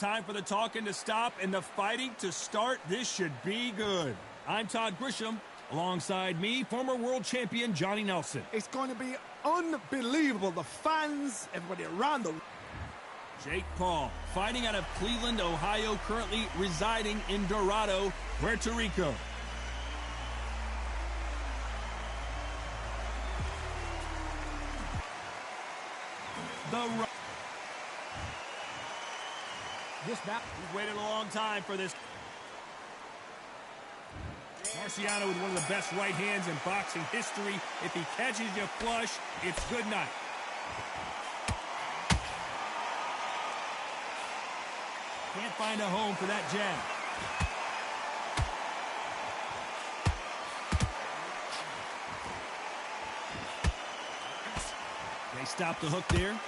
time for the talking to stop and the fighting to start. This should be good. I'm Todd Grisham. Alongside me, former world champion Johnny Nelson. It's going to be unbelievable. The fans, everybody around the... Jake Paul, fighting out of Cleveland, Ohio, currently residing in Dorado, Puerto Rico. He's waited a long time for this. Marciano with one of the best right hands in boxing history. If he catches you flush, it's good night. Can't find a home for that jab. They stop the hook there.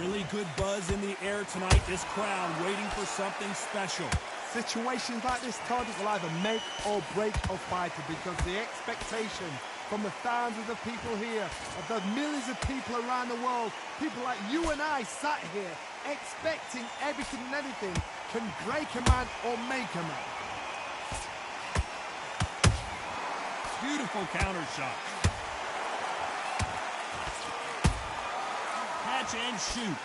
Really good buzz in the air tonight. This crowd waiting for something special. Situations like this, Todd, will either make or break a fighter because the expectation from the thousands of people here, of the millions of people around the world, people like you and I sat here expecting everything and anything, can break a man or make a man. Beautiful counter shot. Catch and shoot.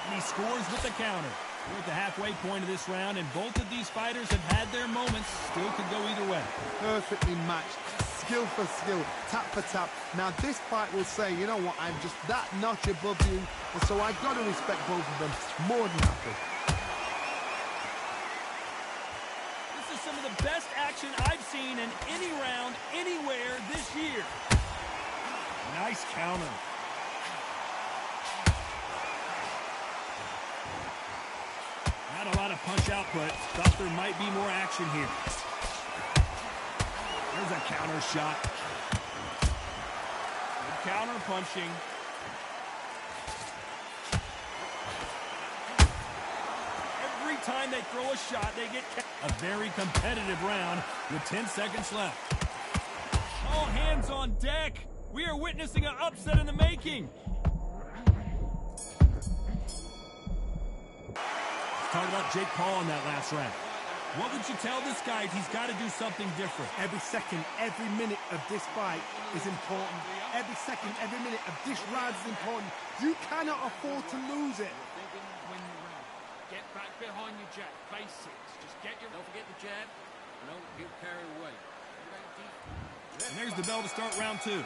And he scores with the counter. We're at the halfway point of this round, and both of these fighters have had their moments. Still could go either way. Perfectly matched. Skill for skill. Tap for tap. Now this fight will say, you know what, I'm just that notch above you, and so I've got to respect both of them more than happy. This is some of the best action I've seen in any round, anywhere this year. Nice counter. Not a lot of punch output. Thought there might be more action here. There's a counter shot. Good counter punching. Every time they throw a shot, they get a very competitive round with 10 seconds left. All hands on deck. We are witnessing an upset in the making. Talk about Jake Paul in that last round. What would you tell this guy? He's got to do something different. Every second, every minute of this fight is important. Every second, every minute of this round is important. You cannot afford to lose it. Get back behind your jab. Basics. Just get your... Don't forget the jab. Don't get carried away. And there's the bell to start round two.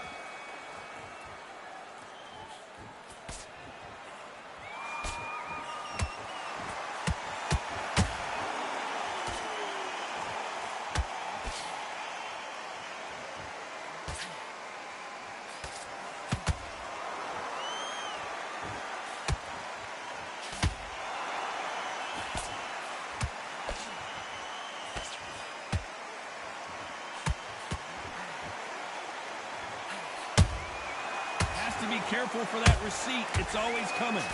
To be careful for that receipt. It's always coming.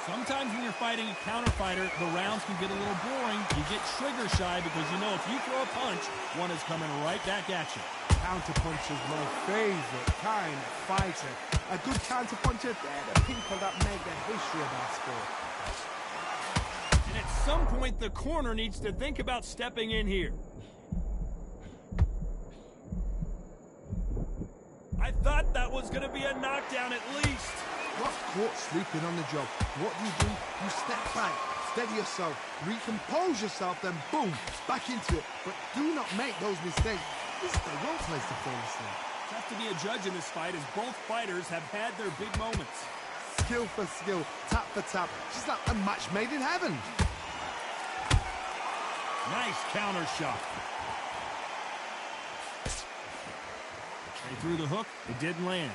Sometimes when you're fighting a counter fighter, the rounds can get a little boring. You get trigger shy because you know if you throw a punch, one is coming right back at you. Counter punch is my favorite kind of fighter. A good counter puncher, they're the people that make the history of our sport. And at some point, the corner needs to think about stepping in here. I thought that was going to be a knockdown at least. Not caught sleeping on the job. What do? You step back, steady yourself, recompose yourself, then boom, back into it. But do not make those mistakes. This is the wrong place to fall asleep. Tough to be a judge in this fight as both fighters have had their big moments. Skill for skill, tap for tap, just like a match made in heaven. Nice counter shot. They threw the hook, it didn't land.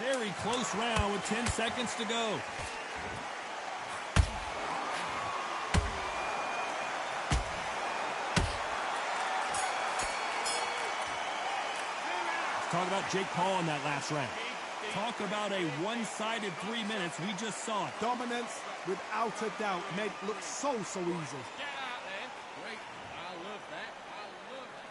Very close round with 10 seconds to go. Talk about Jake Paul in that last round. Talk about a one-sided 3 minutes. We just saw it. Dominance, without a doubt, made it look so easy. Get out there. Great. I love that. I love that.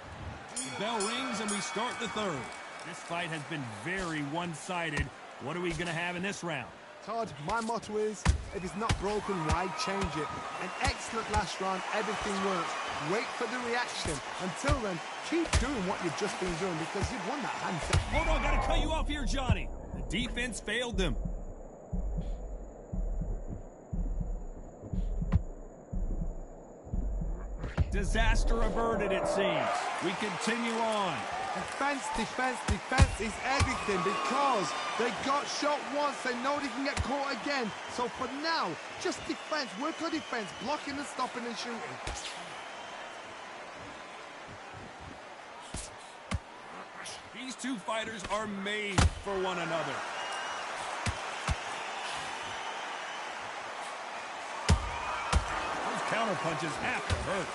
The bell rings and we start the third. This fight has been very one-sided. What are we going to have in this round? Todd, my motto is, if it's not broken, why change it? An excellent last round, everything works. Wait for the reaction. Until then, keep doing what you've just been doing because you've won that hands down. Hold on, got to cut you off here, Johnny. The defense failed them. Disaster averted, it seems. We continue on. Defense, defense, defense is everything because they got shot once. They know they can get caught again. So for now, just defense. Work on defense. Blocking and stopping and shooting. These two fighters are made for one another. Those counter punches have to hurt.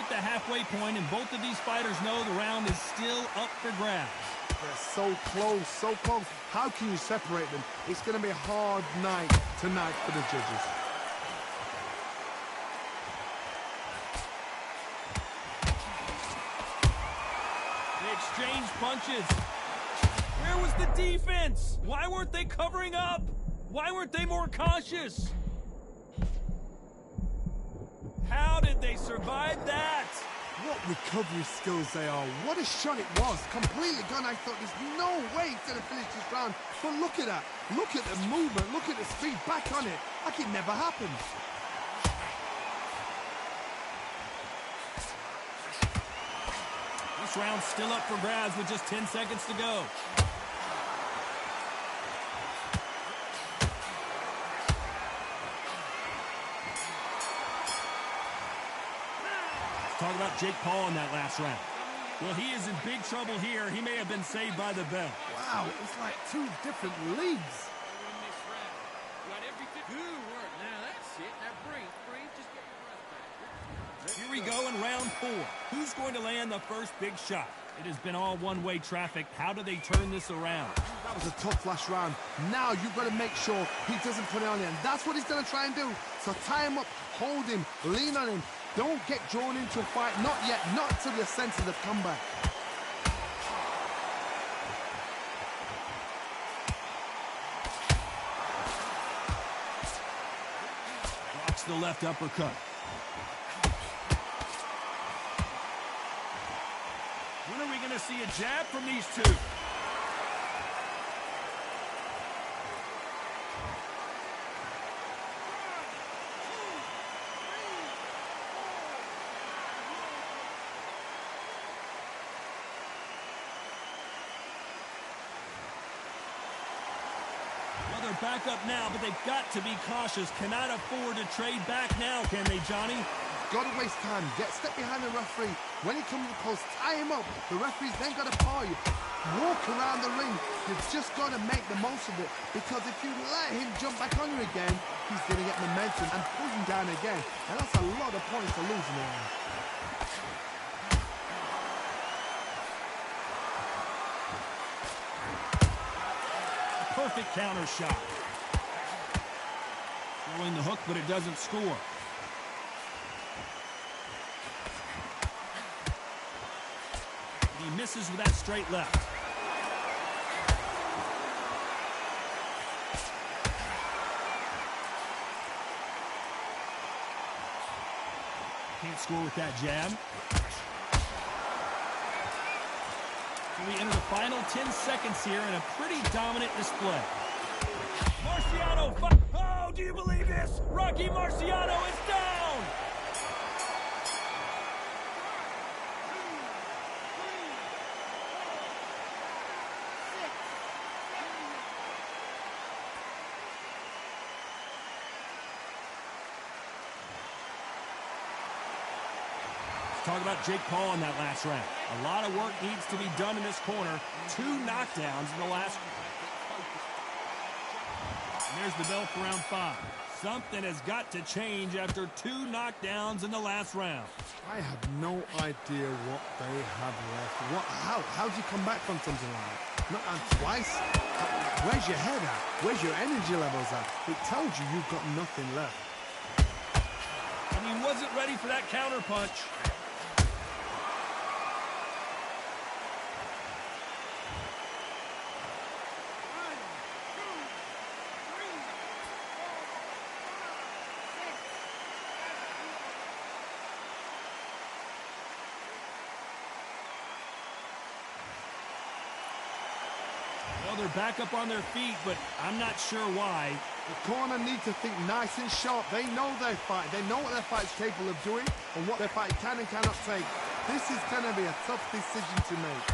The halfway point, and both of these fighters know the round is still up for grabs. They're so close, so close. How can you separate them? It's going to be a hard night tonight for the judges. They exchange punches. Where was the defense? Why weren't they covering up? Why weren't they more cautious? How did they survive that? What recovery skills they are. What a shot it was. Completely gone. I thought there's no way he's going to finish this round. But look at that. Look at the movement. Look at the speed. Back on it. Like it never happened. This round's still up for grabs with just 10 seconds to go. Talk about Jake Paul in that last round. Well, he is in big trouble here. He may have been saved by the bell. Wow, it's like two different leagues. Good work. Now that's it. Now breathe. Just get your breath back. Here we go in round 4. Who's going to land the first big shot? It has been all one-way traffic. How do they turn this around? That was a tough last round. Now you've got to make sure he doesn't put it on it. And that's what he's going to try and do. So tie him up, hold him, lean on him. Don't get drawn into a fight. Not yet. Not until your senses have come back. Blocks the left uppercut. When are we going to see a jab from these two? Well, they're back up now, but they've got to be cautious. Cannot afford to trade back now, can they, Johnny? Got to waste time. Step behind the referee. When he comes close, tie him up. The referee's then got to paw you. Walk around the ring. You've just got to make the most of it. Because if you let him jump back on you again, he's going to get momentum and pull him down again. And that's a lot of points to lose now. Perfect counter shot. Throwing the hook, but it doesn't score. He misses with that straight left. Can't score with that jab. We enter the final 10 seconds here in a pretty dominant display. Marciano, oh, do you believe this? Rocky Marciano is down! Talk about Jake Paul in that last round. A lot of work needs to be done in this corner. 2 knockdowns in the last. And there's the bell for round 5. Something has got to change after 2 knockdowns in the last round. I have no idea what they have left. How do you come back from something like that? Not twice? Where's your head at? Where's your energy levels at? It tells you you've got nothing left. And he wasn't ready for that counter punch. Well, they're back up on their feet, but I'm not sure why. The corner need to think nice and sharp. They know their fight. They know what their fight's capable of doing and what their fight can and cannot take. This is going to be a tough decision to make.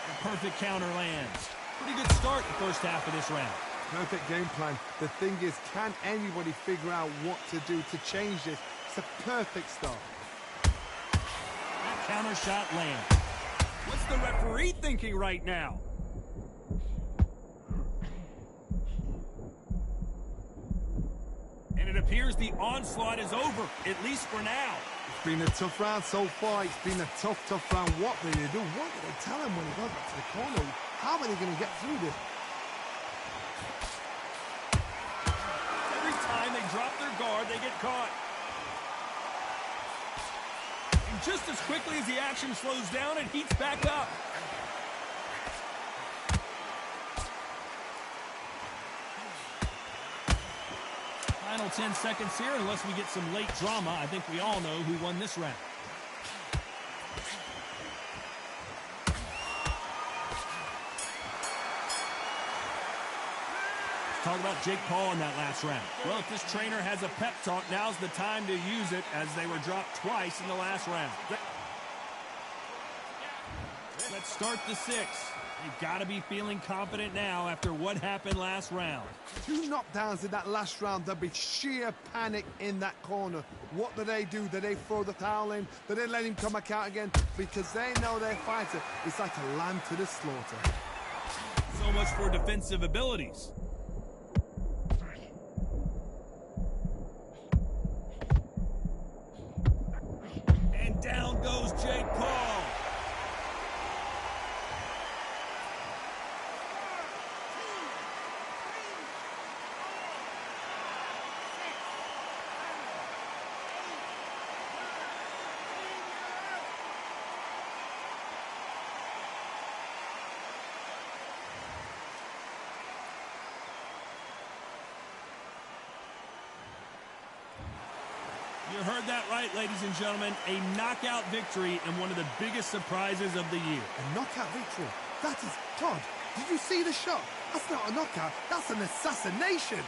A perfect counter lands. Pretty good start the first half of this round. Perfect game plan. The thing is, can anybody figure out what to do to change this? It's a perfect start. That counter shot lands. What's the referee thinking right now? And it appears the onslaught is over, at least for now. It's been a tough round so far. It's been a tough round. What do they do? What do they tell him when he goes back to the corner? How are they going to get through this? Every time they drop their guard, they get caught. And just as quickly as the action slows down, it heats back up. Final 10 seconds here, unless we get some late drama. I think we all know who won this round. Talk about Jake Paul in that last round. Well, if this trainer has a pep talk, now's the time to use it, as they were dropped twice in the last round. Let's start the 6th. They've got to be feeling confident now after what happened last round. 2 knockdowns in that last round. There'll be sheer panic in that corner. What do? Do they throw the towel in? Do they let him come back out again? Because they know their fighter is like a lamb to the slaughter. So much for defensive abilities. And down goes Jake Paul. You heard that right, ladies and gentlemen. A knockout victory and one of the biggest surprises of the year. A knockout victory? That is... Todd, did you see the shot? That's not a knockout. That's an assassination.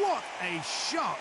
What a shot.